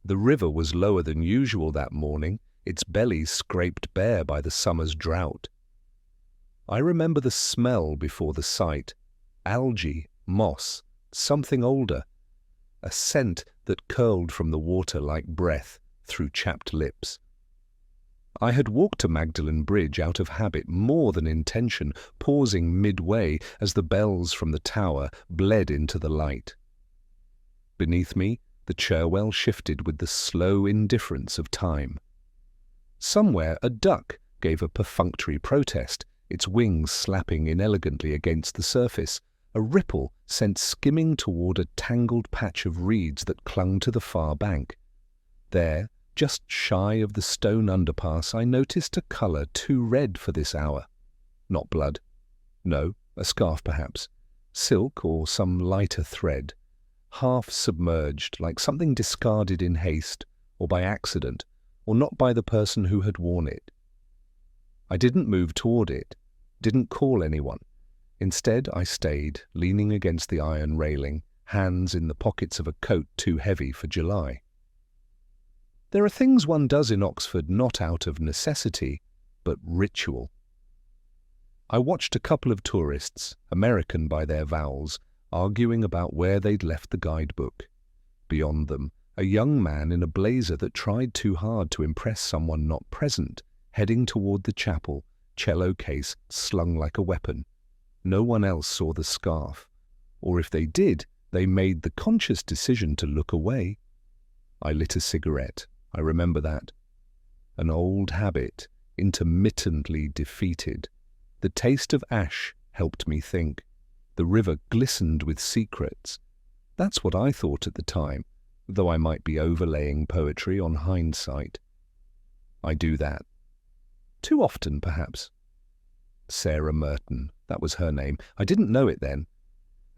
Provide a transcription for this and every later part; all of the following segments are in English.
The river was lower than usual that morning, its belly scraped bare by the summer's drought. I remember the smell before the sight: algae, moss, something older, a scent that curled from the water like breath through chapped lips. I had walked to Magdalen Bridge out of habit more than intention, pausing midway as the bells from the tower bled into the light. Beneath me, the Cherwell shifted with the slow indifference of time. Somewhere a duck gave a perfunctory protest, its wings slapping inelegantly against the surface, a ripple sent skimming toward a tangled patch of reeds that clung to the far bank. There, just shy of the stone underpass, I noticed a colour too red for this hour. Not blood. No, a scarf perhaps. Silk or some lighter thread. Half submerged, like something discarded in haste, or by accident, or not by the person who had worn it. I didn't move toward it, didn't call anyone. Instead, I stayed, leaning against the iron railing, hands in the pockets of a coat too heavy for July. There are things one does in Oxford not out of necessity, but ritual. I watched a couple of tourists, American by their vowels, arguing about where they'd left the guidebook. Beyond them, a young man in a blazer that tried too hard to impress someone not present, heading toward the chapel, cello case slung like a weapon. No one else saw the scarf, or if they did, they made the conscious decision to look away. I lit a cigarette. I remember that. An old habit, intermittently defeated. The taste of ash helped me think. The river glistened with secrets. That's what I thought at the time, though I might be overlaying poetry on hindsight. I do that. Too often, perhaps. Sarah Merton, that was her name. I didn't know it then.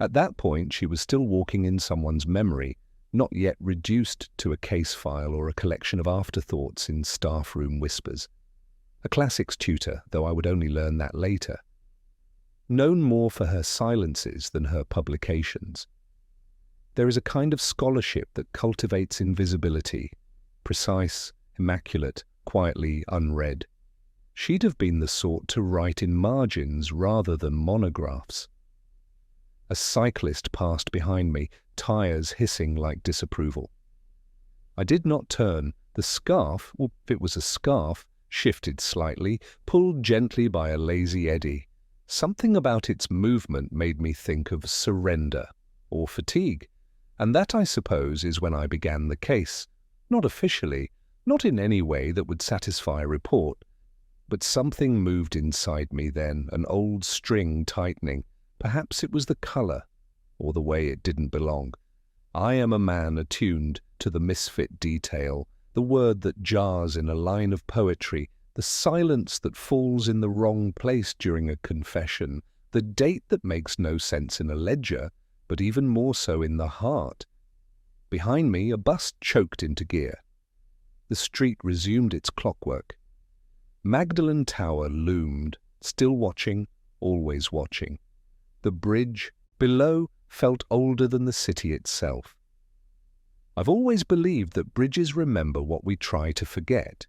At that point, she was still walking in someone's memory, not yet reduced to a case file or a collection of afterthoughts in staff room whispers. A classics tutor, though I would only learn that later. Known more for her silences than her publications. There is a kind of scholarship that cultivates invisibility, precise, immaculate, quietly unread. She'd have been the sort to write in margins rather than monographs. A cyclist passed behind me, tires hissing like disapproval. I did not turn. The scarf, or if it was a scarf, shifted slightly, pulled gently by a lazy eddy. Something about its movement made me think of surrender or fatigue, and that, I suppose, is when I began the case. Not officially, not in any way that would satisfy a report, but something moved inside me then, an old string tightening. Perhaps it was the colour, or the way it didn't belong. I am a man attuned to the misfit detail, the word that jars in a line of poetry, the silence that falls in the wrong place during a confession, the date that makes no sense in a ledger, but even more so in the heart. Behind me, a bus choked into gear. The street resumed its clockwork. Magdalen Tower loomed, still watching, always watching. The bridge, below, felt older than the city itself. I've always believed that bridges remember what we try to forget.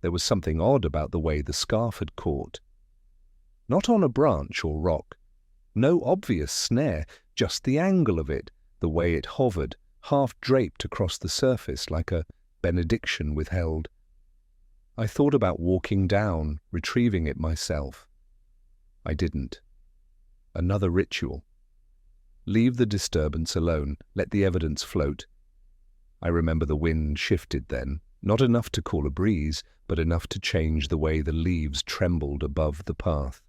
There was something odd about the way the scarf had caught. Not on a branch or rock. No obvious snare, just the angle of it, the way it hovered, half draped across the surface like a benediction withheld. I thought about walking down, retrieving it myself. I didn't. Another ritual. Leave the disturbance alone, let the evidence float. I remember the wind shifted then, not enough to call a breeze, but enough to change the way the leaves trembled above the path.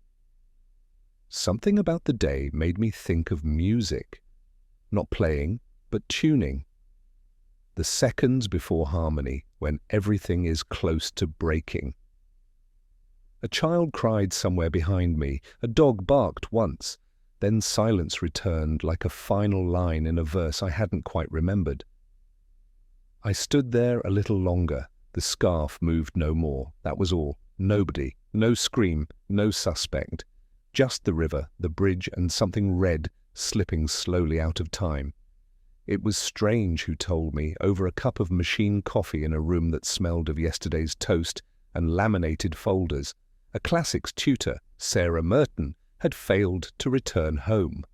Something about the day made me think of music. Not playing, but tuning. The seconds before harmony, when everything is close to breaking. A child cried somewhere behind me, a dog barked once, then silence returned like a final line in a verse I hadn't quite remembered. I stood there a little longer. The scarf moved no more, that was all. Nobody, no scream, no suspect. Just the river, the bridge, and something red slipping slowly out of time. It was Strange who told me, over a cup of machine coffee in a room that smelled of yesterday's toast and laminated folders. A classics tutor, Sarah Merton, had failed to return home.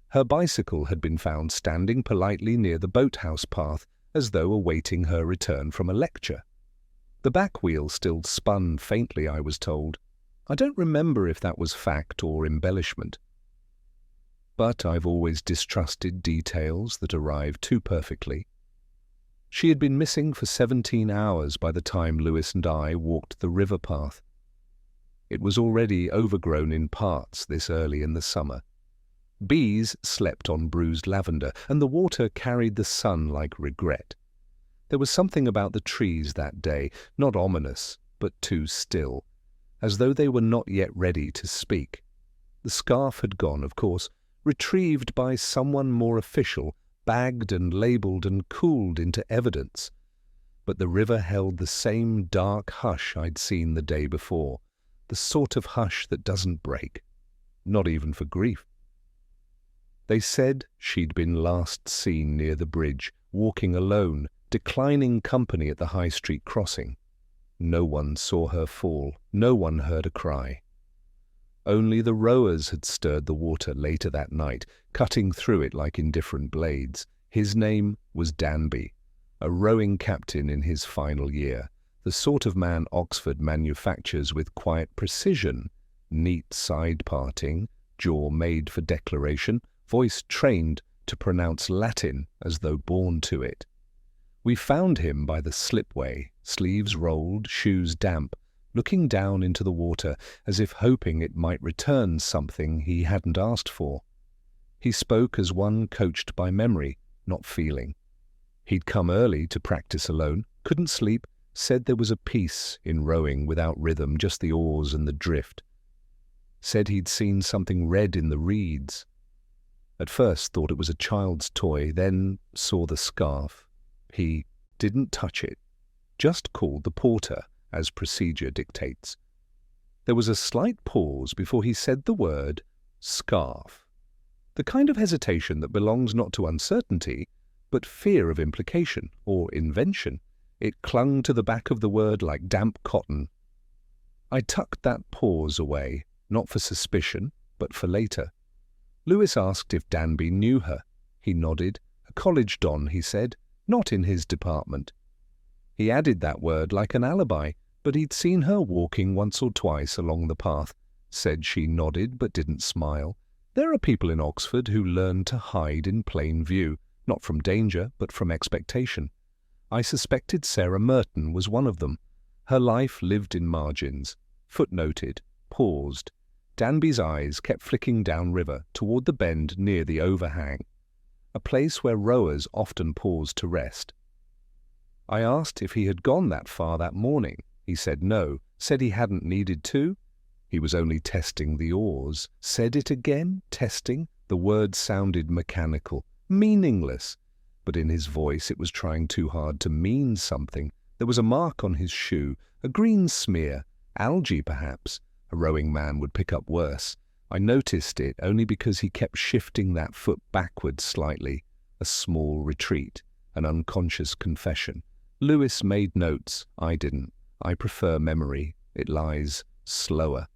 Her bicycle had been found standing politely near the boathouse path, as though awaiting her return from a lecture. The back wheel still spun faintly, I was told. I don't remember if that was fact or embellishment. But I've always distrusted details that arrive too perfectly. She had been missing for 17 hours by the time Lewis and I walked the river path. It was already overgrown in parts this early in the summer. Bees slept on bruised lavender, and the water carried the sun like regret. There was something about the trees that day, not ominous, but too still, as though they were not yet ready to speak. The scarf had gone, of course, retrieved by someone more official, bagged and labelled and cooled into evidence. But the river held the same dark hush I'd seen the day before, the sort of hush that doesn't break, not even for grief. They said she'd been last seen near the bridge, walking alone, declining company at the High Street crossing. No one saw her fall, no one heard a cry. Only the rowers had stirred the water later that night, cutting through it like indifferent blades. His name was Danby, a rowing captain in his final year, the sort of man Oxford manufactures with quiet precision, neat side parting, jaw made for declaration, voice trained to pronounce Latin as though born to it. We found him by the slipway, sleeves rolled, shoes damp, looking down into the water as if hoping it might return something he hadn't asked for. He spoke as one coached by memory, not feeling. He'd come early to practice alone, couldn't sleep, said there was a peace in rowing without rhythm, just the oars and the drift. Said he'd seen something red in the reeds. At first thought it was a child's toy, then saw the scarf. He didn't touch it, just called the porter, as procedure dictates. There was a slight pause before he said the word scarf, the kind of hesitation that belongs not to uncertainty, but fear of implication or invention. It clung to the back of the word like damp cotton. I tucked that pause away, not for suspicion, but for later. Lewis asked if Danby knew her. He nodded. A college don, he said, not in his department. He added that word like an alibi, but he'd seen her walking once or twice along the path, said she nodded but didn't smile. There are people in Oxford who learn to hide in plain view, not from danger, but from expectation. I suspected Sarah Merton was one of them. Her life lived in margins, footnoted, paused. Danby's eyes kept flicking downriver toward the bend near the overhang, a place where rowers often paused to rest. I asked if he had gone that far that morning. He said no, said he hadn't needed to. He was only testing the oars. Said it again, testing. The word sounded mechanical, meaningless, but in his voice it was trying too hard to mean something. There was a mark on his shoe, a green smear, algae perhaps. A rowing man would pick up worse. I noticed it only because he kept shifting that foot backwards slightly, a small retreat, an unconscious confession. Lewis made notes, I didn't. I prefer memory. It lies slower.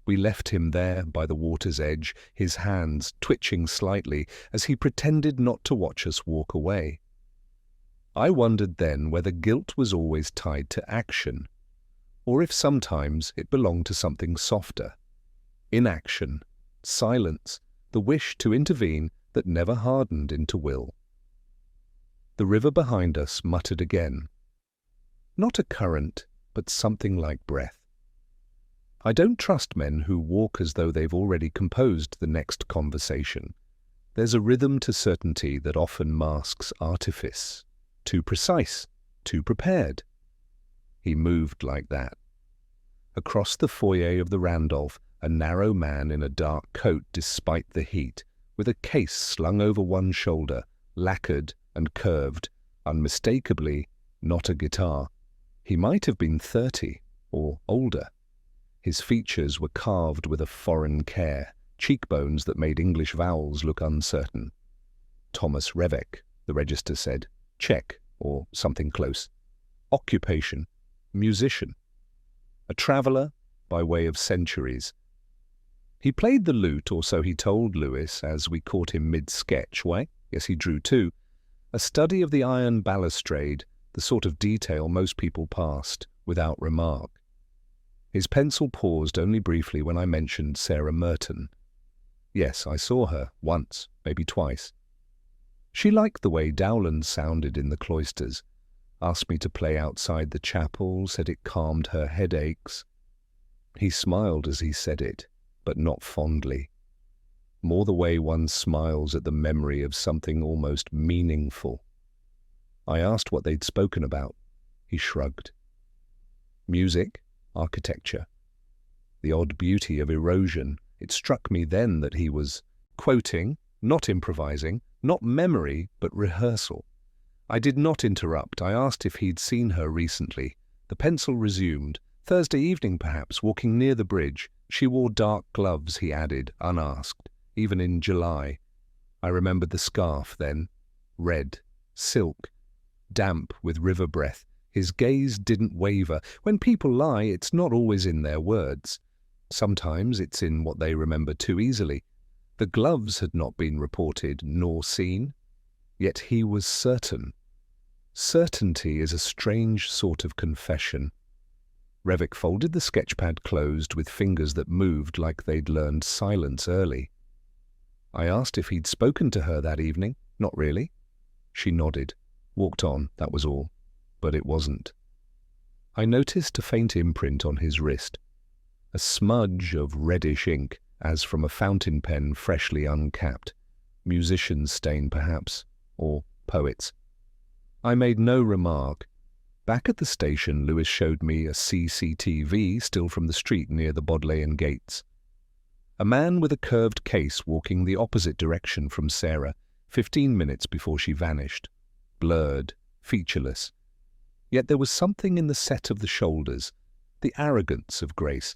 We left him there by the water's edge, his hands twitching slightly as he pretended not to watch us walk away. I wondered then whether guilt was always tied to action, or if sometimes it belonged to something softer. Inaction, silence, the wish to intervene that never hardened into will. The river behind us muttered again. Not a current, but something like breath. I don't trust men who walk as though they've already composed the next conversation. There's a rhythm to certainty that often masks artifice. Too precise, too prepared. He moved like that. Across the foyer of the Randolph, a narrow man in a dark coat despite the heat, with a case slung over one shoulder, lacquered and curved, unmistakably not a guitar. He might have been 30 or older. His features were carved with a foreign care, cheekbones that made English vowels look uncertain. Thomas Revec, the register said. Check, or something close. Occupation, musician. A traveller by way of centuries. He played the lute, or so he told Lewis, as we caught him mid-sketch. Why, yes, he drew too. A study of the iron balustrade, the sort of detail most people passed without remark. His pencil paused only briefly when I mentioned Sarah Merton. Yes, I saw her once, maybe twice. She liked the way Dowland sounded in the cloisters, asked me to play outside the chapel, said it calmed her headaches. He smiled as he said it, but not fondly. More the way one smiles at the memory of something almost meaningful. I asked what they'd spoken about. He shrugged. Music, architecture. The odd beauty of erosion. It struck me then that he was quoting, not improvising, not memory, but rehearsal. I did not interrupt. I asked if he'd seen her recently. The pencil resumed. Thursday evening, perhaps, walking near the bridge. She wore dark gloves, he added, unasked, even in July. I remembered the scarf then. Red, silk, damp with river breath. His gaze didn't waver. When people lie, it's not always in their words. Sometimes it's in what they remember too easily. The gloves had not been reported nor seen. Yet he was certain. Certainty is a strange sort of confession. Revick folded the sketchpad closed with fingers that moved like they'd learned silence early. I asked if he'd spoken to her that evening. Not really. She nodded. Walked on, that was all. But it wasn't. I noticed a faint imprint on his wrist. A smudge of reddish ink, as from a fountain pen freshly uncapped. Musician's stain, perhaps. Or poet's. I made no remark. Back at the station, Lewis showed me a CCTV still from the street near the Bodleian gates. A man with a curved case walking the opposite direction from Sarah, 15 minutes before she vanished. Blurred, featureless. Yet there was something in the set of the shoulders, the arrogance of grace.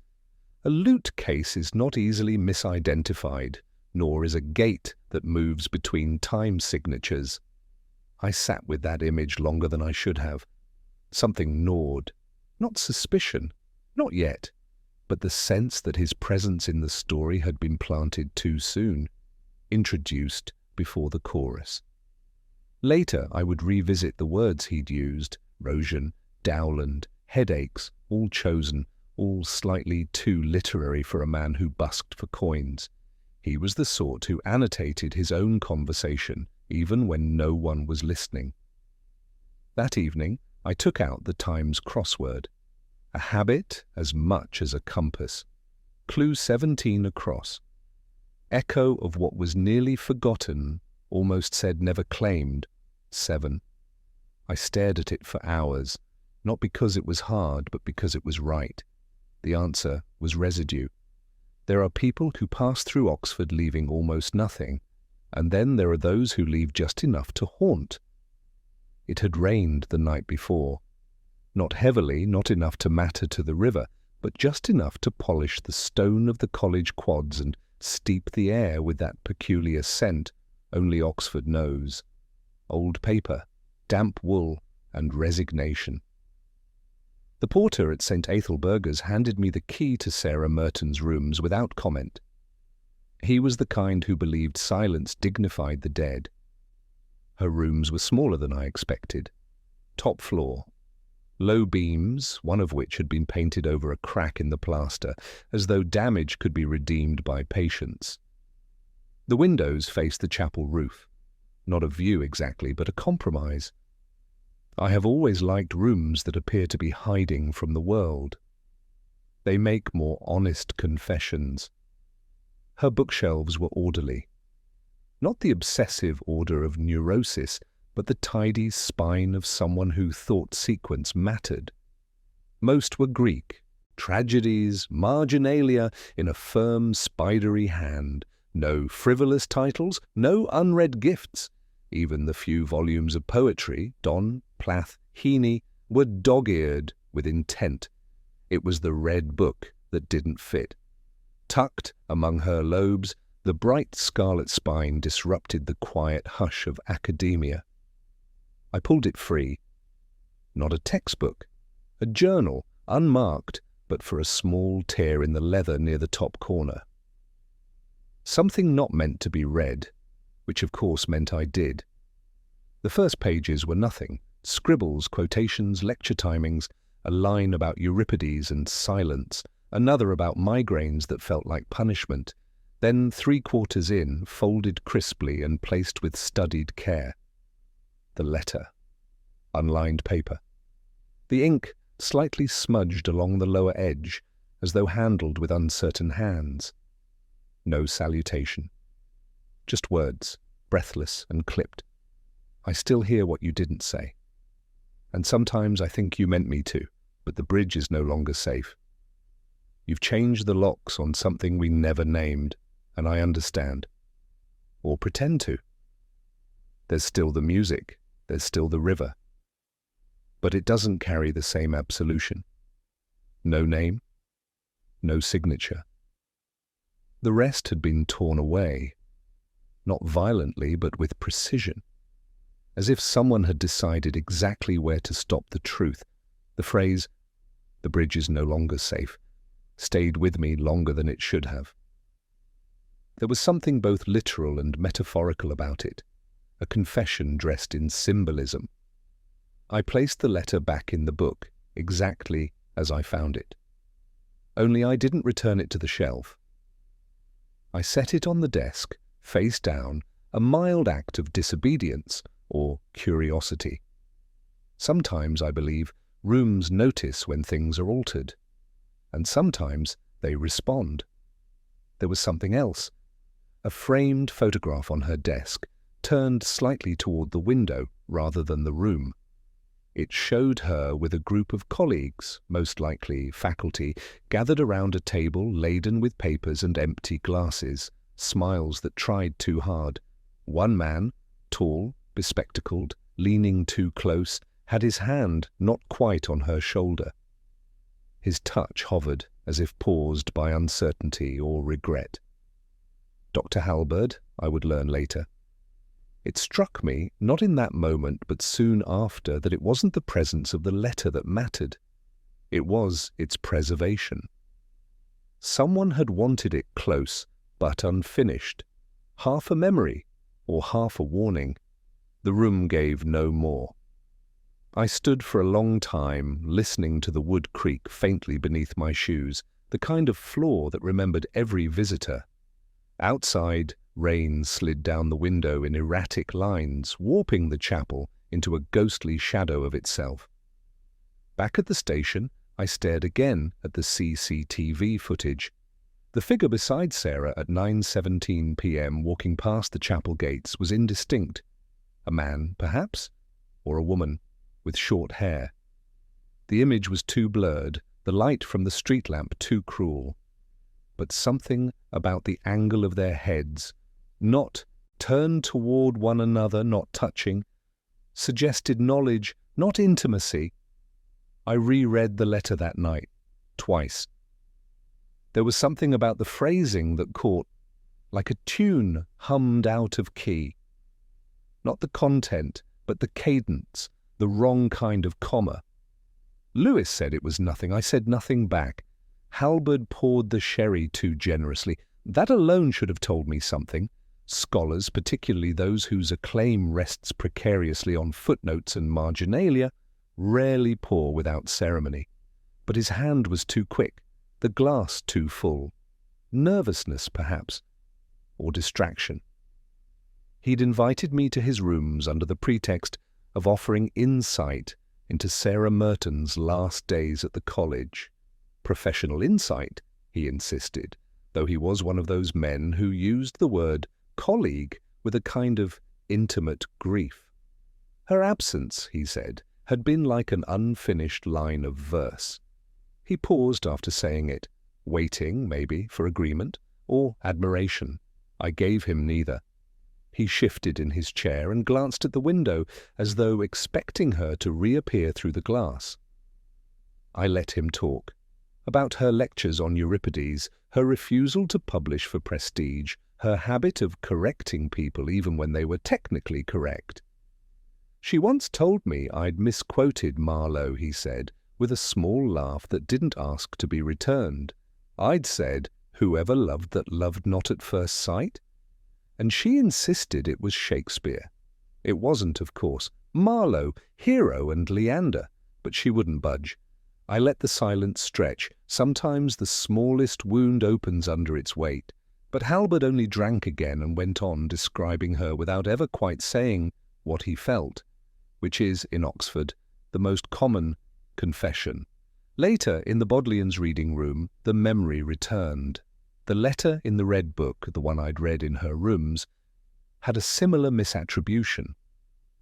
A lute case is not easily misidentified, nor is a gate that moves between time signatures. I sat with that image longer than I should have. Something gnawed. Not suspicion, not yet, but the sense that his presence in the story had been planted too soon, introduced before the chorus. Later I would revisit the words he'd used, Rosion, Dowland, headaches, all chosen, all slightly too literary for a man who busked for coins. He was the sort who annotated his own conversation, even when no one was listening. That evening, I took out the Times crossword. A habit as much as a compass. Clue 17 across. Echo of what was nearly forgotten, almost said never claimed. 7. I stared at it for hours, not because it was hard, but because it was right. The answer was residue. There are people who pass through Oxford leaving almost nothing, and then there are those who leave just enough to haunt. It had rained the night before. Not heavily, not enough to matter to the river, but just enough to polish the stone of the college quads and steep the air with that peculiar scent only Oxford knows. Old paper, damp wool, and resignation. The porter at St. Ethelburga's handed me the key to Sarah Merton's rooms without comment. He was the kind who believed silence dignified the dead. Her rooms were smaller than I expected. Top floor. Low beams, one of which had been painted over a crack in the plaster, as though damage could be redeemed by patience. The windows faced the chapel roof. Not a view exactly, but a compromise. I have always liked rooms that appear to be hiding from the world. They make more honest confessions. Her bookshelves were orderly. Not the obsessive order of neurosis, but the tidy spine of someone who thought sequence mattered. Most were Greek, tragedies, marginalia in a firm, spidery hand. No frivolous titles, no unread gifts. Even the few volumes of poetry, Donne, Plath, Heaney, were dog-eared with intent. It was the red book that didn't fit. Tucked among her lobes, the bright scarlet spine disrupted the quiet hush of academia. I pulled it free. Not a textbook. A journal, unmarked, but for a small tear in the leather near the top corner. Something not meant to be read, which of course meant I did. The first pages were nothing. Scribbles, quotations, lecture timings, a line about Euripides and silence, another about migraines that felt like punishment, then 3/4 in, folded crisply and placed with studied care. The letter. Unlined paper. The ink slightly smudged along the lower edge, as though handled with uncertain hands. No salutation. Just words, breathless and clipped. I still hear what you didn't say. And sometimes I think you meant me to, but the bridge is no longer safe. You've changed the locks on something we never named, and I understand. Or pretend to. There's still the music, there's still the river. But it doesn't carry the same absolution. No name, no signature. The rest had been torn away, not violently, but with precision. As if someone had decided exactly where to stop the truth. The phrase, "The bridge is no longer safe," stayed with me longer than it should have. There was something both literal and metaphorical about it, a confession dressed in symbolism. I placed the letter back in the book, exactly as I found it. Only I didn't return it to the shelf. I set it on the desk, face down, a mild act of disobedience or curiosity. Sometimes, I believe, rooms notice when things are altered, and sometimes they respond. There was something else. A framed photograph on her desk, turned slightly toward the window rather than the room. It showed her with a group of colleagues, most likely faculty, gathered around a table laden with papers and empty glasses, smiles that tried too hard. One man, tall, bespectacled, leaning too close, had his hand not quite on her shoulder. His touch hovered, as if paused by uncertainty or regret. Dr. Halberd, I would learn later. It struck me, not in that moment, but soon after, that it wasn't the presence of the letter that mattered. It was its preservation. Someone had wanted it close, but unfinished. Half a memory, or half a warning. The room gave no more. I stood for a long time, listening to the wood creak faintly beneath my shoes, the kind of floor that remembered every visitor. Outside, rain slid down the window in erratic lines, warping the chapel into a ghostly shadow of itself. Back at the station, I stared again at the CCTV footage. The figure beside Sarah at 9:17 p.m. walking past the chapel gates was indistinct. A man, perhaps, or a woman, with short hair. The image was too blurred, the light from the street lamp too cruel. But something about the angle of their heads, not turned toward one another, not touching, suggested knowledge, not intimacy. I reread the letter that night, twice. There was something about the phrasing that caught, like a tune hummed out of key. Not the content, but the cadence, the wrong kind of comma. Lewis said it was nothing. I said nothing back. Halberd poured the sherry too generously. That alone should have told me something. Scholars, particularly those whose acclaim rests precariously on footnotes and marginalia, rarely pour without ceremony. But his hand was too quick, the glass too full. Nervousness, perhaps, or distraction. He'd invited me to his rooms under the pretext of offering insight into Sarah Merton's last days at the college. Professional insight, he insisted, though he was one of those men who used the word colleague with a kind of intimate grief. Her absence, he said, had been like an unfinished line of verse. He paused after saying it, waiting, maybe, for agreement or admiration. I gave him neither. He shifted in his chair and glanced at the window as though expecting her to reappear through the glass. I let him talk. About her lectures on Euripides, her refusal to publish for prestige, her habit of correcting people even when they were technically correct. She once told me I'd misquoted Marlowe, he said, with a small laugh that didn't ask to be returned. I'd said, "Whoever loved that loved not at first sight?" And she insisted it was Shakespeare. It wasn't, of course. Marlowe, Hero and Leander. But she wouldn't budge. I let the silence stretch. Sometimes the smallest wound opens under its weight. But Halberd only drank again and went on describing her without ever quite saying what he felt, which is, in Oxford, the most common confession. Later, in the Bodleians' reading room, the memory returned. The letter in the red book, the one I'd read in her rooms, had a similar misattribution.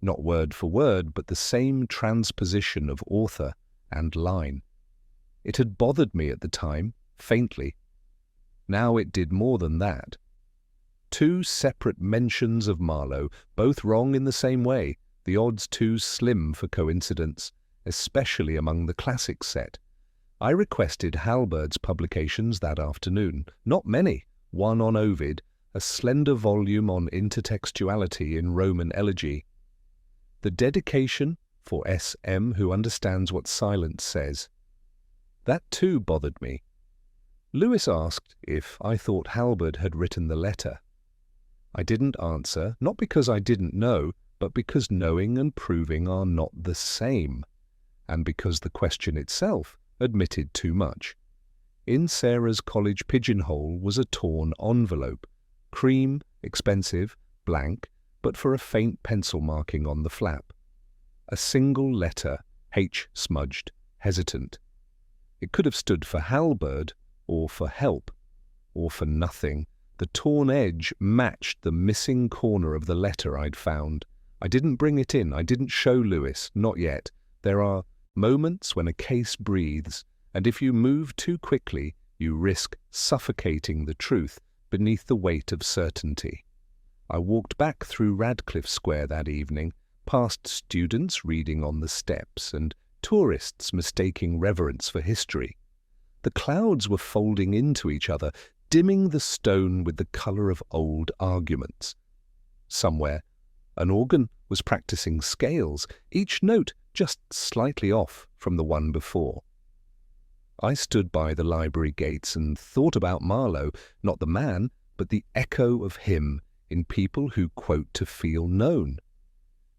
Not word for word, but the same transposition of author and line. It had bothered me at the time, faintly. Now it did more than that. 2 separate mentions of Marlowe, both wrong in the same way, the odds too slim for coincidence, especially among the classic set. I requested Halberd's publications that afternoon. Not many. One on Ovid, a slender volume on intertextuality in Roman elegy. The dedication for S.M. who understands what silence says. That too bothered me. Lewis asked if I thought Halberd had written the letter. I didn't answer, not because I didn't know, but because knowing and proving are not the same, and because the question itself admitted too much. In Sarah's college pigeonhole was a torn envelope, cream, expensive, blank, but for a faint pencil marking on the flap. A single letter, H smudged, hesitant. It could have stood for Halberd, or for help, or for nothing. The torn edge matched the missing corner of the letter I'd found. I didn't bring it in, I didn't show Lewis, not yet. There are moments when a case breathes, and if you move too quickly, you risk suffocating the truth beneath the weight of certainty. I walked back through Radcliffe Square that evening, past students reading on the steps and tourists mistaking reverence for history. The clouds were folding into each other, dimming the stone with the colour of old arguments. Somewhere, an organ was practising scales, each note just slightly off from the one before. I stood by the library gates and thought about Marlowe, not the man, but the echo of him in people who quote to feel known.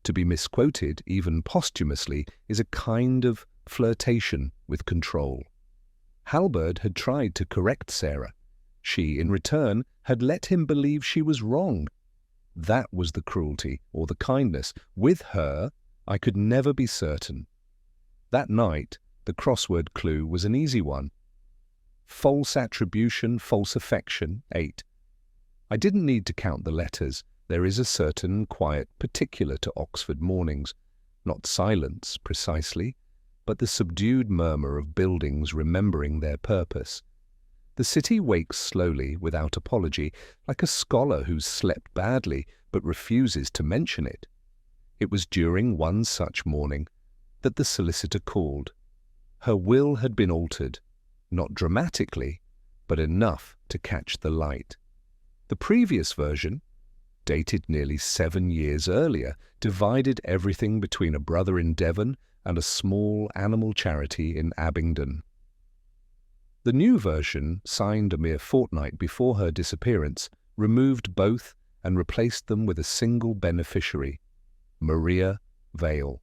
To be misquoted, even posthumously, is a kind of flirtation with control. Halberd had tried to correct Sarah. She, in return, had let him believe she was wrong. That was the cruelty, or the kindness. With her, I could never be certain. That night, the crossword clue was an easy one. False attribution, false affection, 8. I didn't need to count the letters. There is a certain quiet particular to Oxford mornings. Not silence, precisely, but the subdued murmur of buildings remembering their purpose. The city wakes slowly, without apology, like a scholar who's slept badly but refuses to mention it. It was during one such morning that the solicitor called. Her will had been altered, not dramatically, but enough to catch the light. The previous version, dated nearly 7 years earlier, divided everything between a brother in Devon and a small animal charity in Abingdon. The new version, signed a mere fortnight before her disappearance, removed both and replaced them with a single beneficiary, Maria Vale.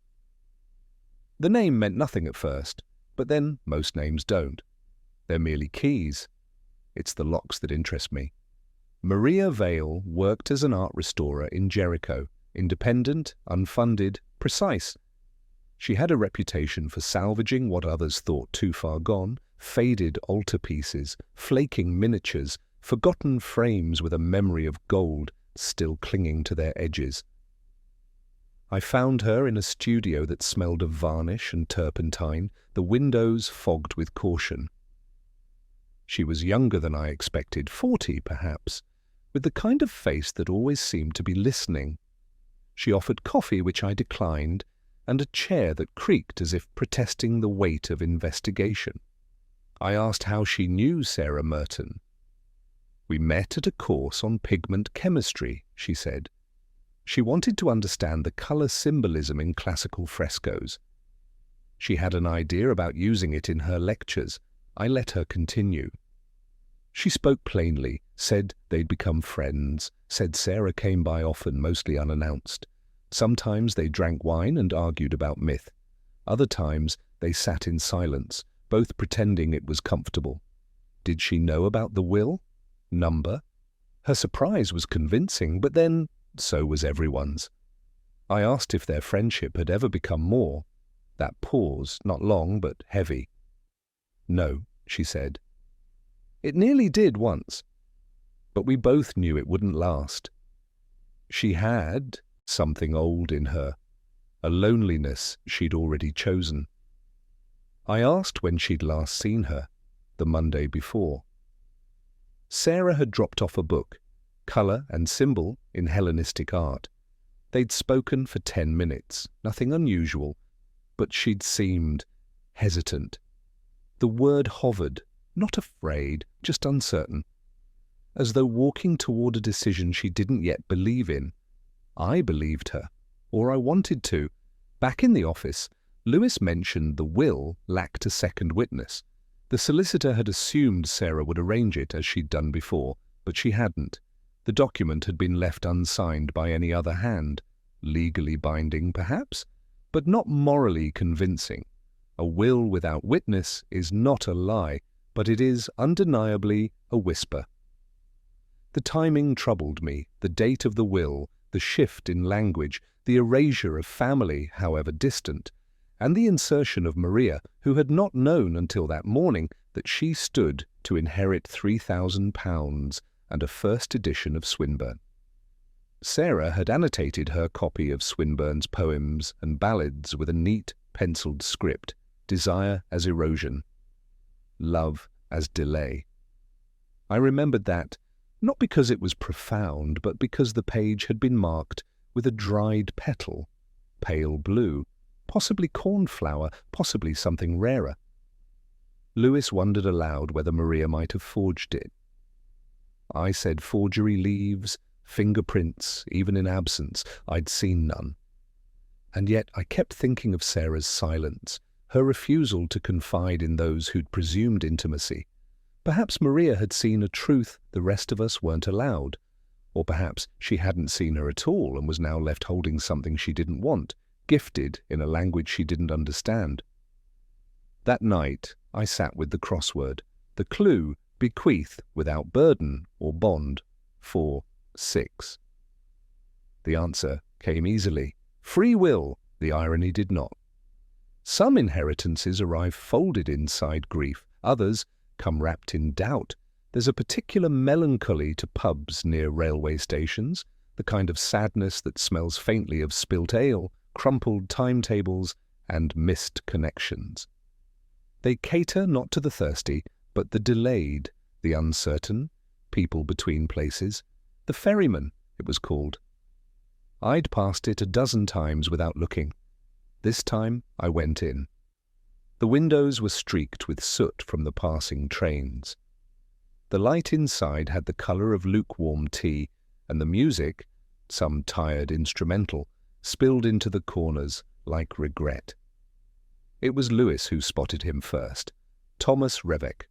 The name meant nothing at first, but then most names don't. They're merely keys. It's the locks that interest me. Maria Vale worked as an art restorer in Jericho, independent, unfunded, precise. She had a reputation for salvaging what others thought too far gone, faded altarpieces, flaking miniatures, forgotten frames with a memory of gold still clinging to their edges. I found her in a studio that smelled of varnish and turpentine, the windows fogged with caution. She was younger than I expected, 40 perhaps, with the kind of face that always seemed to be listening. She offered coffee, which I declined, and a chair that creaked as if protesting the weight of investigation. I asked how she knew Sarah Merton. "We met at a course on pigment chemistry," she said. She wanted to understand the color symbolism in classical frescoes. She had an idea about using it in her lectures. I let her continue. She spoke plainly, said they'd become friends, said Sarah came by often, mostly unannounced. Sometimes they drank wine and argued about myth. Other times they sat in silence, both pretending it was comfortable. Did she know about the will? Number? Her surprise was convincing, but then so was everyone's. I asked if their friendship had ever become more. That pause, not long but heavy. No, she said. It nearly did once, but we both knew it wouldn't last. She had something old in her, a loneliness she'd already chosen. I asked when she'd last seen her, the Monday before. Sarah had dropped off a book, Colour and Symbol in Hellenistic Art. They'd spoken for 10 minutes, nothing unusual, but she'd seemed hesitant. The word hovered, not afraid, just uncertain, as though walking toward a decision she didn't yet believe in. I believed her, or I wanted to. Back in the office, Lewis mentioned the will lacked a second witness. The solicitor had assumed Sarah would arrange it as she'd done before, but she hadn't. The document had been left unsigned by any other hand. Legally binding, perhaps, but not morally convincing. A will without witness is not a lie, but it is undeniably a whisper. The timing troubled me, the date of the will, the shift in language, the erasure of family, however distant, and the insertion of Maria, who had not known until that morning that she stood to inherit £3,000 and a first edition of Swinburne. Sarah had annotated her copy of Swinburne's poems and ballads with a neat, penciled script, desire as erosion, love as delay. I remembered that, not because it was profound, but because the page had been marked with a dried petal, pale blue, possibly cornflower, possibly something rarer. Lewis wondered aloud whether Maria might have forged it. I said forgery leaves, fingerprints, even in absence. I'd seen none. And yet I kept thinking of Sarah's silence, her refusal to confide in those who'd presumed intimacy. Perhaps Maria had seen a truth the rest of us weren't allowed, or perhaps she hadn't seen her at all and was now left holding something she didn't want, gifted in a language she didn't understand. That night I sat with the crossword, the clue, bequeath without burden or bond, 4, 6. The answer came easily. Free will, the irony did not. Some inheritances arrive folded inside grief, others come wrapped in doubt. There's a particular melancholy to pubs near railway stations, the kind of sadness that smells faintly of spilt ale, crumpled timetables, and missed connections. They cater not to the thirsty, but the delayed, the uncertain, people between places. The Ferryman, it was called. I'd passed it a dozen times without looking. This time I went in. The windows were streaked with soot from the passing trains. The light inside had the colour of lukewarm tea, and the music, some tired instrumental, spilled into the corners like regret. It was Lewis who spotted him first, Thomas Revec.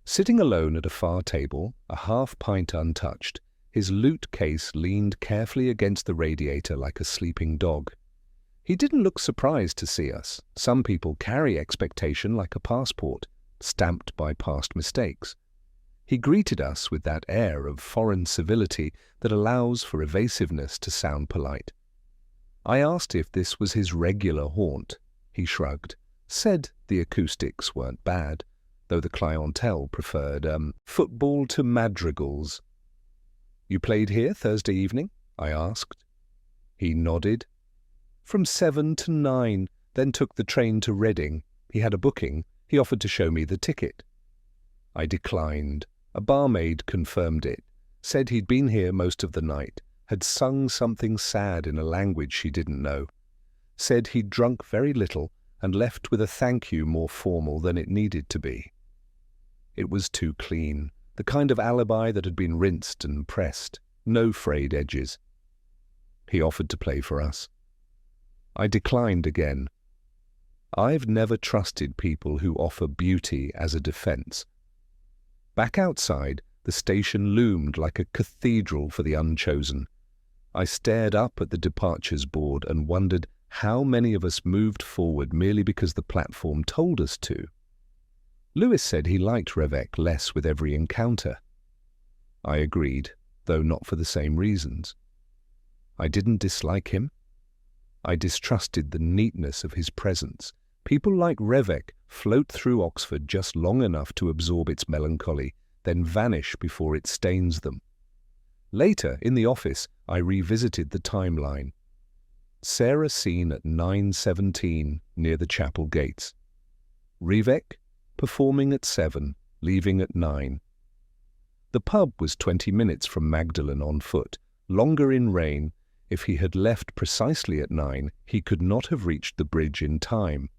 Sitting alone at a far table, a half-pint untouched, his lute case leaned carefully against the radiator like a sleeping dog. He didn't look surprised to see us. Some people carry expectation like a passport, stamped by past mistakes. He greeted us with that air of foreign civility that allows for evasiveness to sound polite. I asked if this was his regular haunt. He shrugged, said the acoustics weren't bad, though the clientele preferred football to madrigals. You played here Thursday evening? I asked. He nodded. From 7 to 9, then took the train to Reading. He had a booking. He offered to show me the ticket. I declined. A barmaid confirmed it, said he'd been here most of the night, had sung something sad in a language she didn't know, said he'd drunk very little and left with a thank you more formal than it needed to be. It was too clean, the kind of alibi that had been rinsed and pressed, no frayed edges. He offered to play for us. I declined again. I've never trusted people who offer beauty as a defense. Back outside, the station loomed like a cathedral for the unchosen. I stared up at the departures board and wondered how many of us moved forward merely because the platform told us to. Lewis said he liked Revec less with every encounter. I agreed, though not for the same reasons. I didn't dislike him. I distrusted the neatness of his presence. People like Revec float through Oxford just long enough to absorb its melancholy, then vanish before it stains them. Later, in the office, I revisited the timeline. Sarah seen at 9:17 near the chapel gates. Revec performing at 7, leaving at 9. The pub was 20 minutes from Magdalen on foot, longer in rain. If he had left precisely at 9, he could not have reached the bridge in time.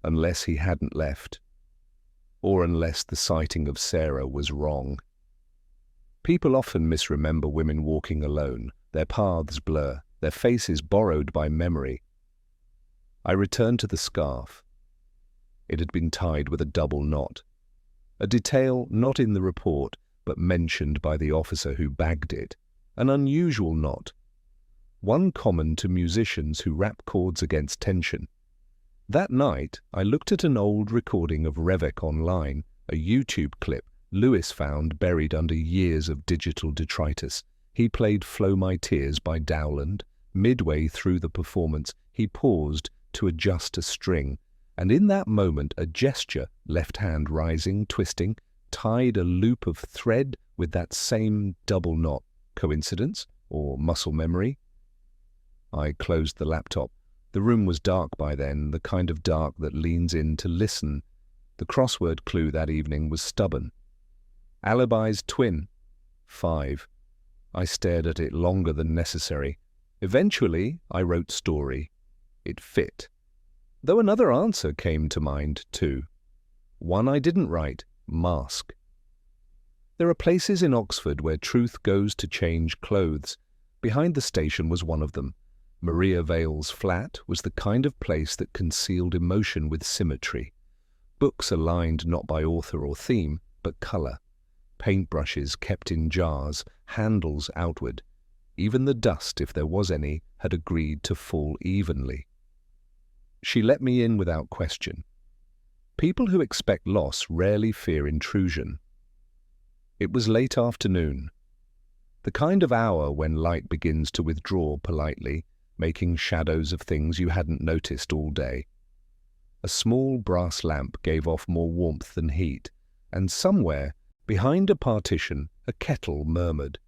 Unless he hadn't left. Or unless the sighting of Sarah was wrong. People often misremember women walking alone, their paths blur, their faces borrowed by memory. I returned to the scarf. It had been tied with a double knot. A detail not in the report, but mentioned by the officer who bagged it. An unusual knot. One common to musicians who rap chords against tension. That night, I looked at an old recording of Revec online, a YouTube clip Lewis found buried under years of digital detritus. He played Flow My Tears by Dowland. Midway through the performance, he paused to adjust a string, and in that moment a gesture, left hand rising, twisting, tied a loop of thread with that same double knot. Coincidence or muscle memory? I closed the laptop. The room was dark by then, the kind of dark that leans in to listen. The crossword clue that evening was stubborn. Alibi's twin. 5. I stared at it longer than necessary. Eventually, I wrote story. It fit. Though another answer came to mind, too. One I didn't write, mask. There are places in Oxford where truth goes to change clothes. Behind the station was one of them. Maria Vale's flat was the kind of place that concealed emotion with symmetry. Books aligned not by author or theme, but colour. Paintbrushes kept in jars, handles outward. Even the dust, if there was any, had agreed to fall evenly. She let me in without question. People who expect loss rarely fear intrusion. It was late afternoon. The kind of hour when light begins to withdraw politely, making shadows of things you hadn't noticed all day. A small brass lamp gave off more warmth than heat, and somewhere, behind a partition, a kettle murmured.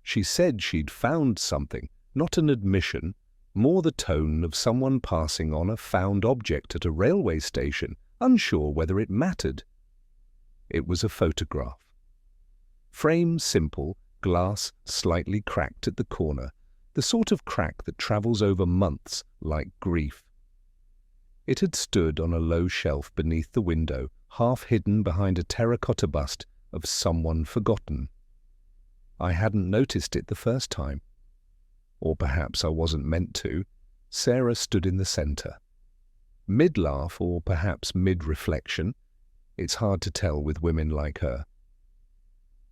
She said she'd found something, not an admission, more the tone of someone passing on a found object at a railway station, unsure whether it mattered. It was a photograph. Frame simple, glass slightly cracked at the corner, the sort of crack that travels over months like grief. It had stood on a low shelf beneath the window, half hidden behind a terracotta bust of someone forgotten. I hadn't noticed it the first time. Or perhaps I wasn't meant to. Sarah stood in the centre. Mid-laugh or perhaps mid-reflection. It's hard to tell with women like her.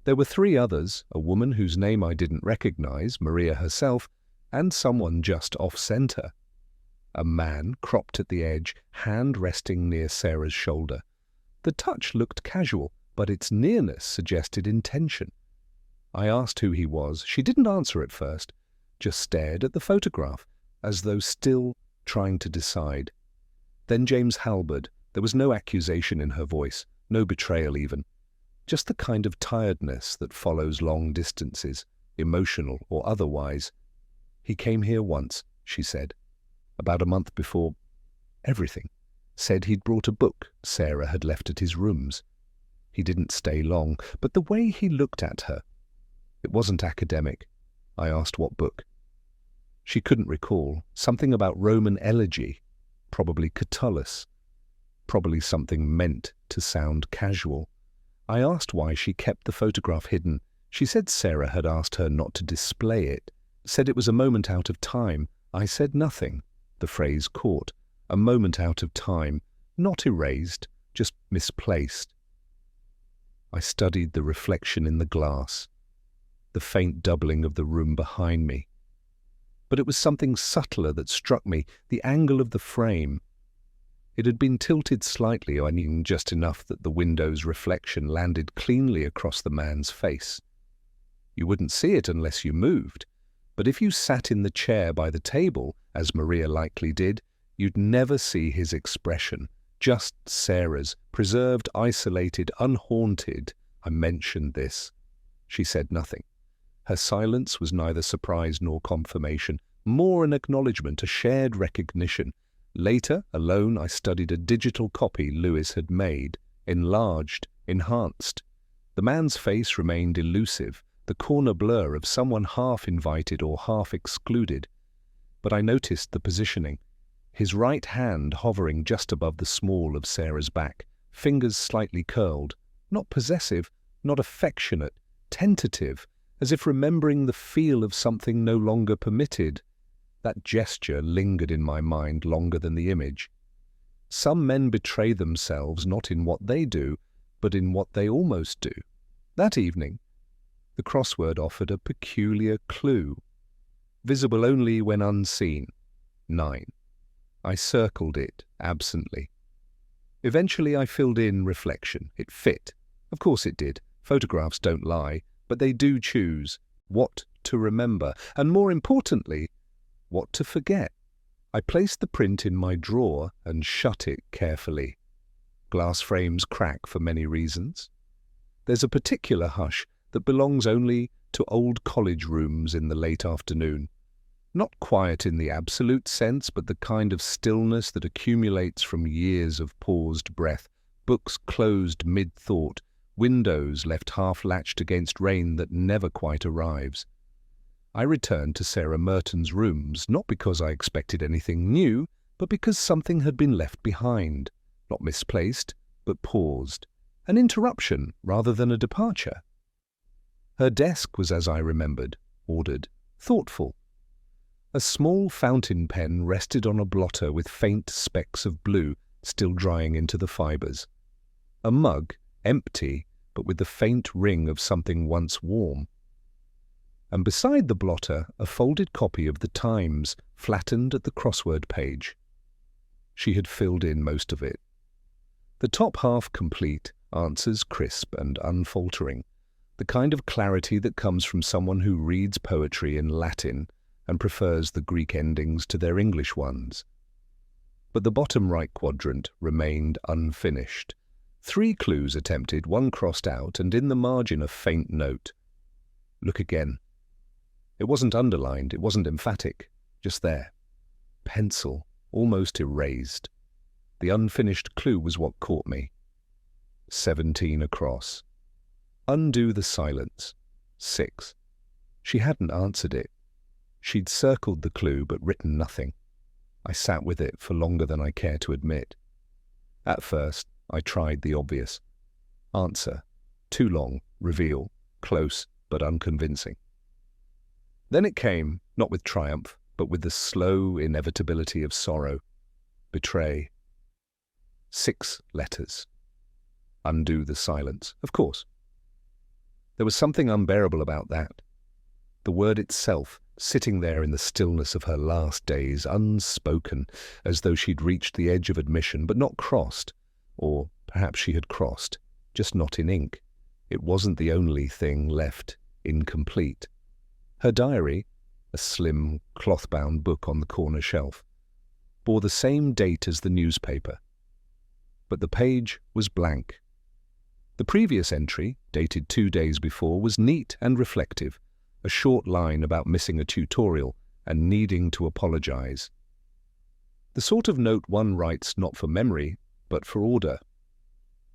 There were 3 others, a woman whose name I didn't recognize, Maria herself, and someone just off-centre. A man cropped at the edge, hand resting near Sarah's shoulder. The touch looked casual, but its nearness suggested intention. I asked who he was. She didn't answer at first, just stared at the photograph, as though still trying to decide. Then James Halberd. There was no accusation in her voice, no betrayal even. Just the kind of tiredness that follows long distances, emotional or otherwise. He came here once, she said. About a month before. Everything. Said he'd brought a book Sarah had left at his rooms. He didn't stay long, but the way he looked at her. It wasn't academic. I asked what book. She couldn't recall. Something about Roman elegy. Probably Catullus. Probably something meant to sound casual. I asked why she kept the photograph hidden. She said Sarah had asked her not to display it. Said it was a moment out of time. I said nothing. The phrase caught. A moment out of time. Not erased, just misplaced. I studied the reflection in the glass, the faint doubling of the room behind me. But it was something subtler that struck me, the angle of the frame. It had been tilted slightly, I mean just enough that the window's reflection landed cleanly across the man's face. You wouldn't see it unless you moved, but if you sat in the chair by the table, as Maria likely did, you'd never see his expression, just Sarah's, preserved, isolated, unhaunted. I mentioned this. She said nothing. Her silence was neither surprise nor confirmation, more an acknowledgement, a shared recognition. Later, alone, I studied a digital copy Lewis had made, enlarged, enhanced. The man's face remained elusive, the corner blur of someone half invited or half excluded. But I noticed the positioning. His right hand hovering just above the small of Sarah's back, fingers slightly curled, not possessive, not affectionate, tentative, as if remembering the feel of something no longer permitted. That gesture lingered in my mind longer than the image. Some men betray themselves not in what they do, but in what they almost do. That evening, the crossword offered a peculiar clue. Visible only when unseen. 9. I circled it absently. Eventually I filled in reflection. It fit. Of course it did. Photographs don't lie, but they do choose what to remember, and more importantly, what to forget. I placed the print in my drawer and shut it carefully. Glass frames crack for many reasons. There's a particular hush that belongs only to old college rooms in the late afternoon. Not quiet in the absolute sense, but the kind of stillness that accumulates from years of paused breath, books closed mid-thought, windows left half-latched against rain that never quite arrives. I returned to Sarah Merton's rooms, not because I expected anything new, but because something had been left behind, not misplaced, but paused, an interruption rather than a departure. Her desk was as I remembered, ordered, thoughtful. A small fountain pen rested on a blotter with faint specks of blue still drying into the fibres. A mug, empty, but with the faint ring of something once warm. And beside the blotter, a folded copy of the Times, flattened at the crossword page. She had filled in most of it. The top half complete, answers crisp and unfaltering, the kind of clarity that comes from someone who reads poetry in Latin and prefers the Greek endings to their English ones. But the bottom right quadrant remained unfinished. 3 clues attempted, 1 crossed out, and in the margin a faint note. Look again. It wasn't underlined, it wasn't emphatic, just there. Pencil, almost erased. The unfinished clue was what caught me. 17 across. Undo the silence. 6. She hadn't answered it. She'd circled the clue but written nothing. I sat with it for longer than I care to admit. At first, I tried the obvious. Answer. Too long. Reveal. Close, but unconvincing. Then it came, not with triumph, but with the slow inevitability of sorrow. Betray. 6 letters. Undo the silence. Of course. There was something unbearable about that. The word itself, sitting there in the stillness of her last days, unspoken, as though she'd reached the edge of admission, but not crossed. Or perhaps she had crossed, just not in ink. It wasn't the only thing left incomplete. Her diary, a slim, cloth-bound book on the corner shelf, bore the same date as the newspaper. But the page was blank. The previous entry, dated 2 days before, was neat and reflective, a short line about missing a tutorial and needing to apologize. The sort of note one writes not for memory, but for order.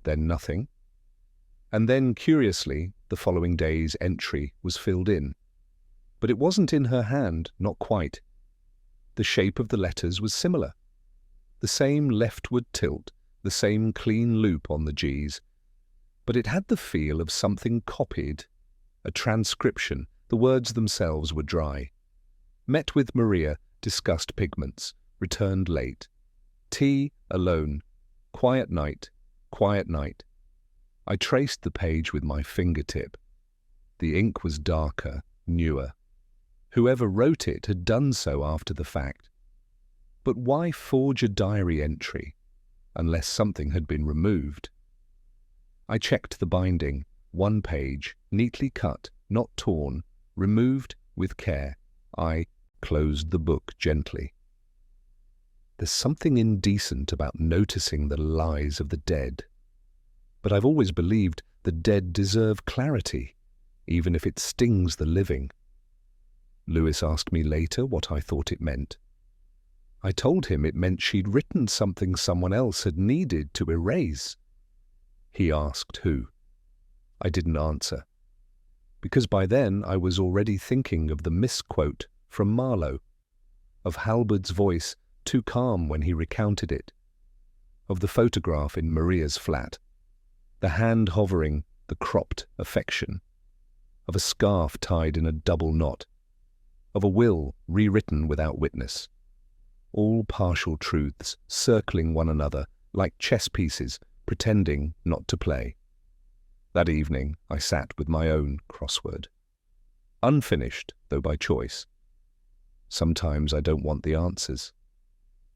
Then nothing. And then, curiously, the following day's entry was filled in. But it wasn't in her hand, not quite. The shape of the letters was similar. The same leftward tilt, the same clean loop on the G's. But it had the feel of something copied, a transcription. The words themselves were dry. Met with Maria, discussed pigments, returned late. Tea, alone. Quiet night, quiet night. I traced the page with my fingertip. The ink was darker, newer. Whoever wrote it had done so after the fact. But why forge a diary entry, unless something had been removed? I checked the binding, one page, neatly cut, not torn, removed with care. I closed the book gently. There's something indecent about noticing the lies of the dead. But I've always believed the dead deserve clarity, even if it stings the living. Lewis asked me later what I thought it meant. I told him it meant she'd written something someone else had needed to erase. He asked who. I didn't answer, because by then I was already thinking of the misquote from Marlowe, of Halbert's voice too calm when he recounted it, of the photograph in Maria's flat, the hand hovering, the cropped affection, of a scarf tied in a double knot, of a will rewritten without witness. All partial truths circling one another like chess pieces, pretending not to play. That evening I sat with my own crossword. Unfinished, though by choice. Sometimes I don't want the answers.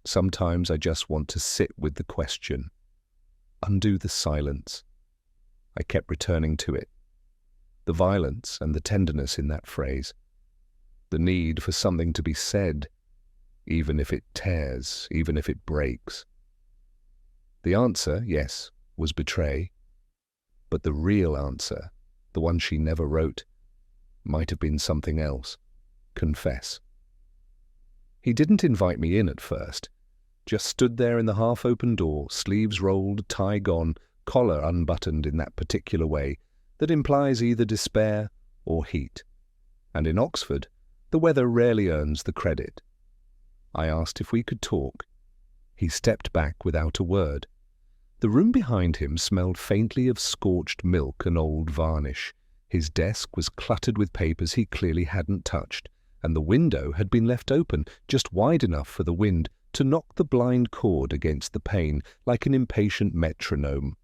Sometimes I just want to sit with the question. Undo the silence. I kept returning to it. The violence and the tenderness in that phrase. The need for something to be said, even if it tears, even if it breaks. The answer, yes, was betray. But the real answer, the one she never wrote, might have been something else. Confess. He didn't invite me in at first. Just stood there in the half-open door, sleeves rolled, tie gone, collar unbuttoned in that particular way that implies either despair or heat. And in Oxford, the weather rarely earns the credit. I asked if we could talk. He stepped back without a word. The room behind him smelled faintly of scorched milk and old varnish. His desk was cluttered with papers he clearly hadn't touched, and the window had been left open, just wide enough for the wind to knock the blind cord against the pane like an impatient metronome.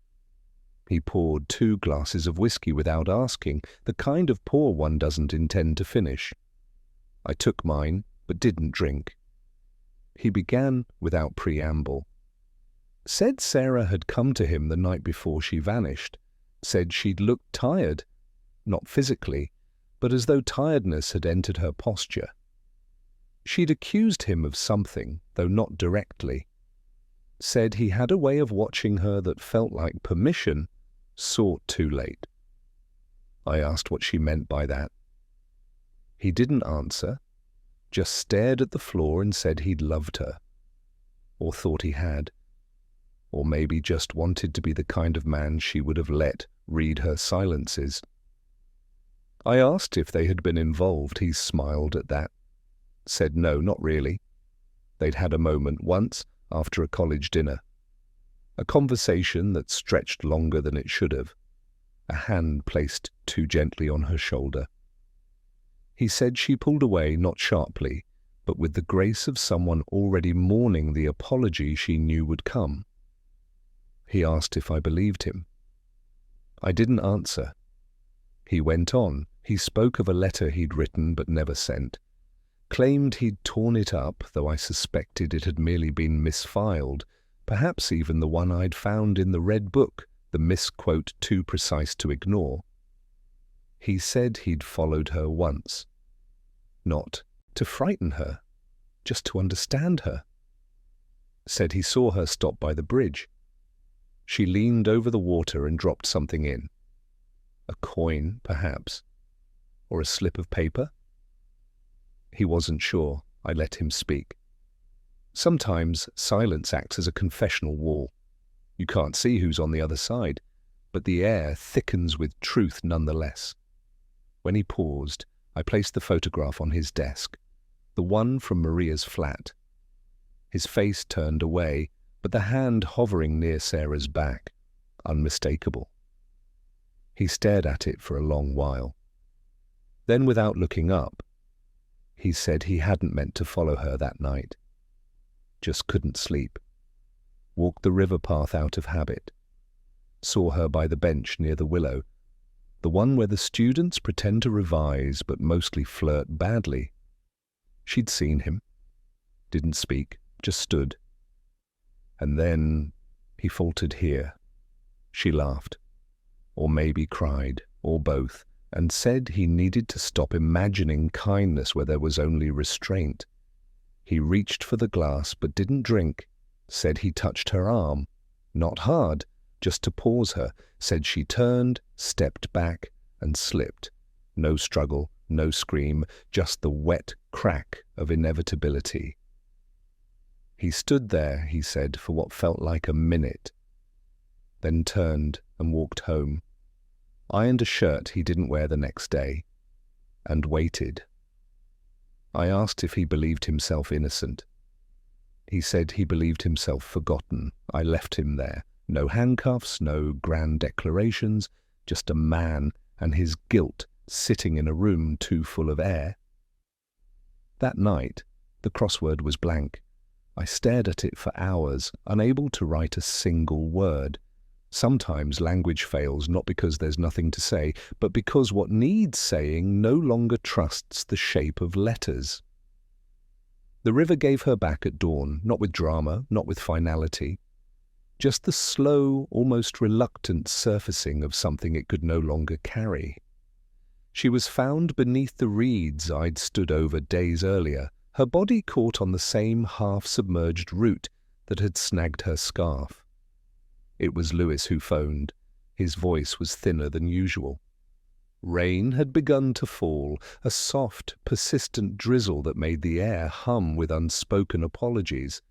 He poured 2 glasses of whiskey without asking, the kind of pour one doesn't intend to finish. I took mine, but didn't drink. He began without preamble. Said Sarah had come to him the night before she vanished. Said she'd looked tired, not physically, but as though tiredness had entered her posture. She'd accused him of something, though not directly. Said he had a way of watching her that felt like permission, sought too late. I asked what she meant by that. He didn't answer, just stared at the floor and said he'd loved her, or thought he had, or maybe just wanted to be the kind of man she would have let read her silences. I asked if they had been involved. He smiled at that, said no, not really. They'd had a moment once after a college dinner, a conversation that stretched longer than it should have, a hand placed too gently on her shoulder. He said she pulled away not sharply, but with the grace of someone already mourning the apology she knew would come. He asked if I believed him. I didn't answer. He went on. He spoke of a letter he'd written but never sent. Claimed he'd torn it up, though I suspected it had merely been misfiled, perhaps even the one I'd found in the red book, the misquote too precise to ignore. He said he'd followed her once. Not to frighten her, just to understand her. Said he saw her stop by the bridge. She leaned over the water and dropped something in. A coin, perhaps, or a slip of paper? He wasn't sure. I let him speak. Sometimes silence acts as a confessional wall. You can't see who's on the other side, but the air thickens with truth nonetheless. When he paused, I placed the photograph on his desk, the one from Maria's flat. His face turned away, but the hand hovering near Sarah's back, unmistakable. He stared at it for a long while. Then, without looking up, He said he hadn't meant to follow her that night. Just couldn't sleep. Walked the river path out of habit. Saw her by the bench near the willow, the one where the students pretend to revise but mostly flirt badly. She'd seen him. Didn't speak, just stood. And then he faltered here. She laughed, or maybe cried, or both, and said he needed to stop imagining kindness where there was only restraint. He reached for the glass but didn't drink, said he touched her arm, not hard, just to pause her, said she turned, stepped back, and slipped. No struggle, no scream, just the wet crack of inevitability. He stood there, he said, for what felt like a minute, then turned and walked home, ironed a shirt he didn't wear the next day, and waited. I asked if he believed himself innocent. He said he believed himself forgotten. I left him there. No handcuffs, no grand declarations, just a man and his guilt sitting in a room too full of air. That night, the crossword was blank. I stared at it for hours, unable to write a single word. Sometimes language fails not because there's nothing to say, but because what needs saying no longer trusts the shape of letters. The river gave her back at dawn, not with drama, not with finality. Just the slow, almost reluctant surfacing of something it could no longer carry. She was found beneath the reeds I'd stood over days earlier, her body caught on the same half-submerged root that had snagged her scarf. It was Lewis who phoned. His voice was thinner than usual. Rain had begun to fall, a soft, persistent drizzle that made the air hum with unspoken apologies.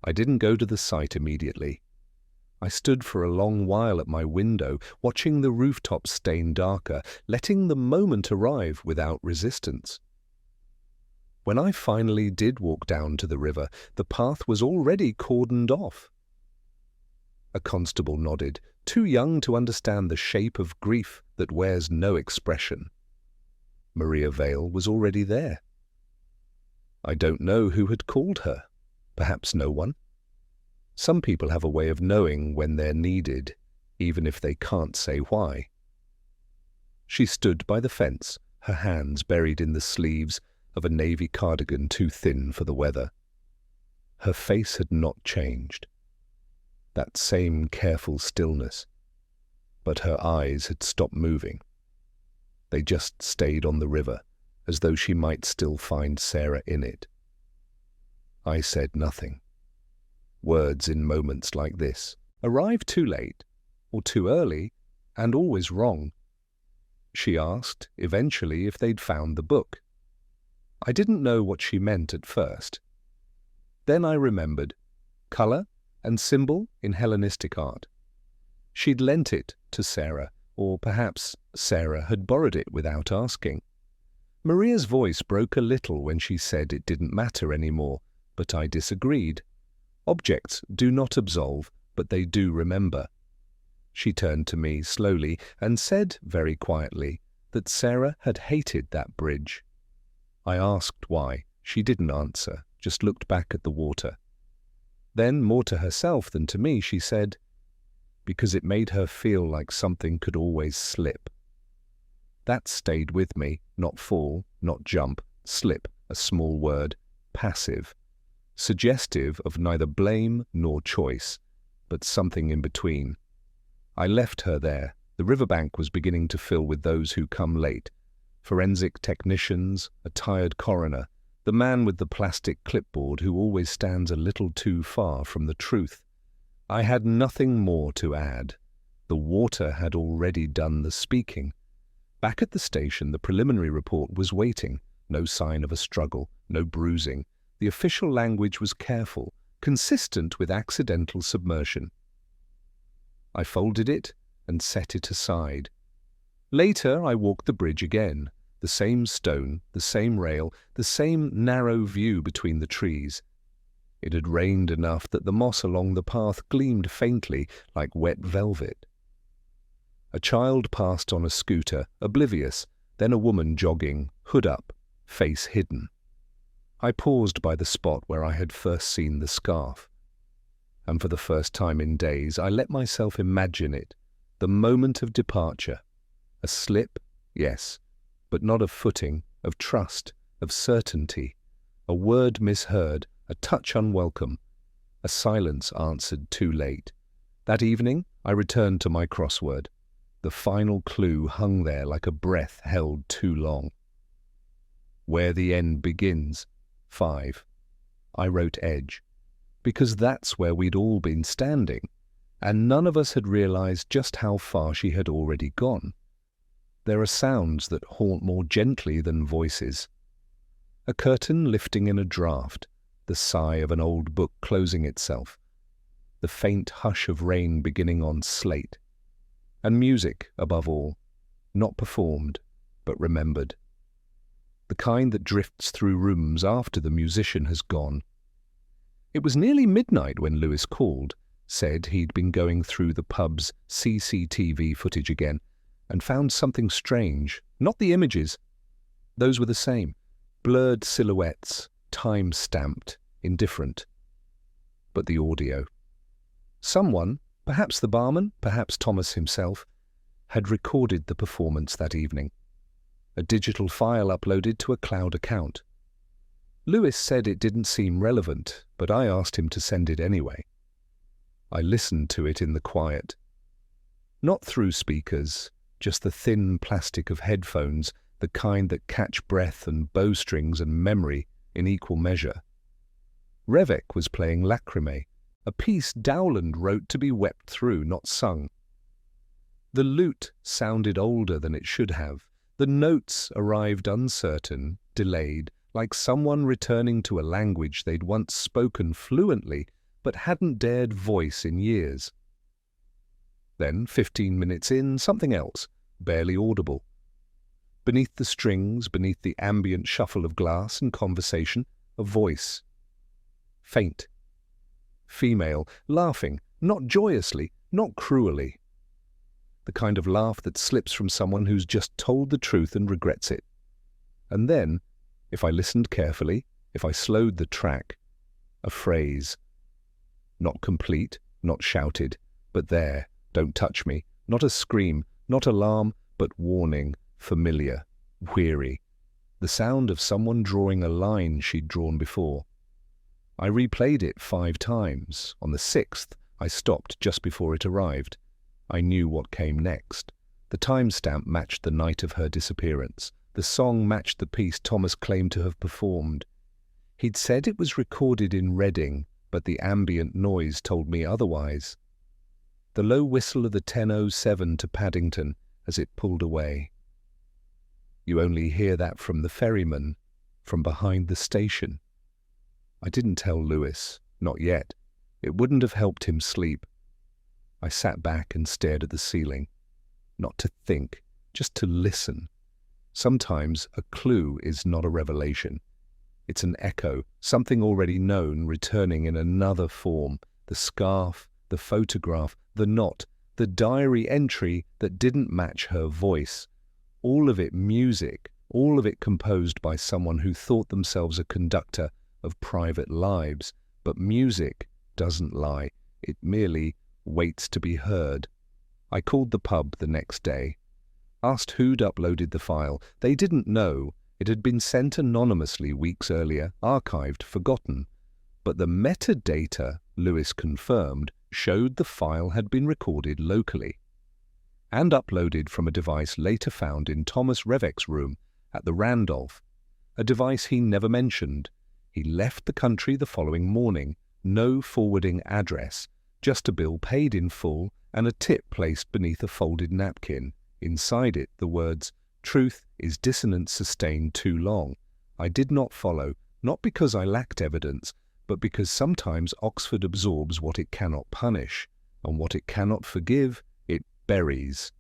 I didn't go to the site immediately. I stood for a long while at my window, watching the rooftops stain darker, letting the moment arrive without resistance. When I finally did walk down to the river, the path was already cordoned off. A constable nodded, too young to understand the shape of grief that wears no expression. Maria Vale was already there. I don't know who had called her. Perhaps no one. Some people have a way of knowing when they're needed, even if they can't say why. She stood by the fence, her hands buried in the sleeves of a navy cardigan too thin for the weather. Her face had not changed. That same careful stillness. But her eyes had stopped moving. They just stayed on the river, as though she might still find Sarah in it. I said nothing. Words in moments like this arrive too late, or too early, and always wrong. She asked, eventually, if they'd found the book. I didn't know what she meant at first. Then I remembered. Colour and symbol in Hellenistic art. She'd lent it to Sarah, or perhaps Sarah had borrowed it without asking. Maria's voice broke a little when she said it didn't matter anymore, but I disagreed. Objects do not absolve, but they do remember. She turned to me slowly and said very quietly that Sarah had hated that bridge. I asked why. She didn't answer, just looked back at the water. Then, more to herself than to me, she said, because it made her feel like something could always slip. That stayed with me, not fall, not jump, slip, a small word, passive, suggestive of neither blame nor choice, but something in between. I left her there. The riverbank was beginning to fill with those who come late. Forensic technicians, a tired coroner, the man with the plastic clipboard who always stands a little too far from the truth. I had nothing more to add. The water had already done the speaking. Back at the station, the preliminary report was waiting. No sign of a struggle, no bruising. The official language was careful, consistent with accidental submersion. I folded it and set it aside. Later, I walked the bridge again. The same stone, the same rail, the same narrow view between the trees. It had rained enough that the moss along the path gleamed faintly like wet velvet. A child passed on a scooter, oblivious, then a woman jogging, hood up, face hidden. I paused by the spot where I had first seen the scarf. And for the first time in days, I let myself imagine it, the moment of departure. A slip, yes, but not of footing, of trust, of certainty. A word misheard, a touch unwelcome, a silence answered too late. That evening, I returned to my crossword. The final clue hung there like a breath held too long. Where the end begins, 5. I wrote edge, because that's where we'd all been standing, and none of us had realized just how far she had already gone. There are sounds that haunt more gently than voices. A curtain lifting in a draught, the sigh of an old book closing itself, the faint hush of rain beginning on slate, and music, above all, not performed, but remembered. The kind that drifts through rooms after the musician has gone. It was nearly midnight when Lewis called, said he'd been going through the pub's CCTV footage again, and found something strange. Not the images. Those were the same. Blurred silhouettes, time-stamped, indifferent. But the audio. Someone, perhaps the barman, perhaps Thomas himself, had recorded the performance that evening. A digital file uploaded to a cloud account. Lewis said it didn't seem relevant, but I asked him to send it anyway. I listened to it in the quiet. Not through speakers, just the thin plastic of headphones, the kind that catch breath and bowstrings and memory in equal measure. Revek was playing Lacrimae, a piece Dowland wrote to be wept through, not sung. The lute sounded older than it should have. The notes arrived uncertain, delayed, like someone returning to a language they'd once spoken fluently but hadn't dared voice in years. Then, 15 minutes in, something else, barely audible. Beneath the strings, beneath the ambient shuffle of glass and conversation, a voice. Faint. Female, laughing, not joyously, not cruelly. The kind of laugh that slips from someone who's just told the truth and regrets it. And then, if I listened carefully, if I slowed the track, a phrase. Not complete, not shouted, but there, don't touch me. Not a scream, not alarm, but warning, familiar, weary. The sound of someone drawing a line she'd drawn before. I replayed it 5 times. On the 6th, I stopped just before it arrived. I knew what came next. The timestamp matched the night of her disappearance. The song matched the piece Thomas claimed to have performed. He'd said it was recorded in Reading, but the ambient noise told me otherwise. The low whistle of the 10:07 to Paddington as it pulled away. You only hear that from the ferryman, from behind the station. I didn't tell Lewis, not yet. It wouldn't have helped him sleep. I sat back and stared at the ceiling. Not to think, just to listen. Sometimes a clue is not a revelation. It's an echo, something already known returning in another form. The scarf, the photograph, the knot, the diary entry that didn't match her voice. All of it music, all of it composed by someone who thought themselves a conductor of private lives. But music doesn't lie. It merely waits to be heard. I called the pub the next day. Asked who'd uploaded the file. They didn't know. It had been sent anonymously weeks earlier, archived, forgotten. But the metadata, Lewis confirmed, showed the file had been recorded locally and uploaded from a device later found in Thomas Revek's room at the Randolph, a device he never mentioned. He left the country the following morning, no forwarding address, just a bill paid in full and a tip placed beneath a folded napkin. Inside it, the words, "Truth is dissonance sustained too long." I did not follow, not because I lacked evidence, but because sometimes Oxford absorbs what it cannot punish, and what it cannot forgive, it buries.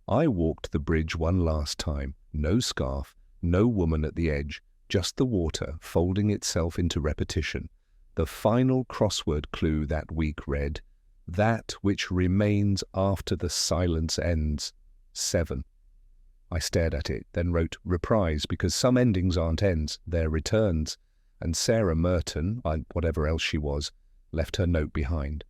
I walked the bridge one last time, no scarf, no woman at the edge, just the water folding itself into repetition. The final crossword clue that week read, "That which remains after the silence ends." 7. I stared at it, then wrote reprise, because some endings aren't ends, they're returns, and Sarah Merton, whatever else she was, left her note behind.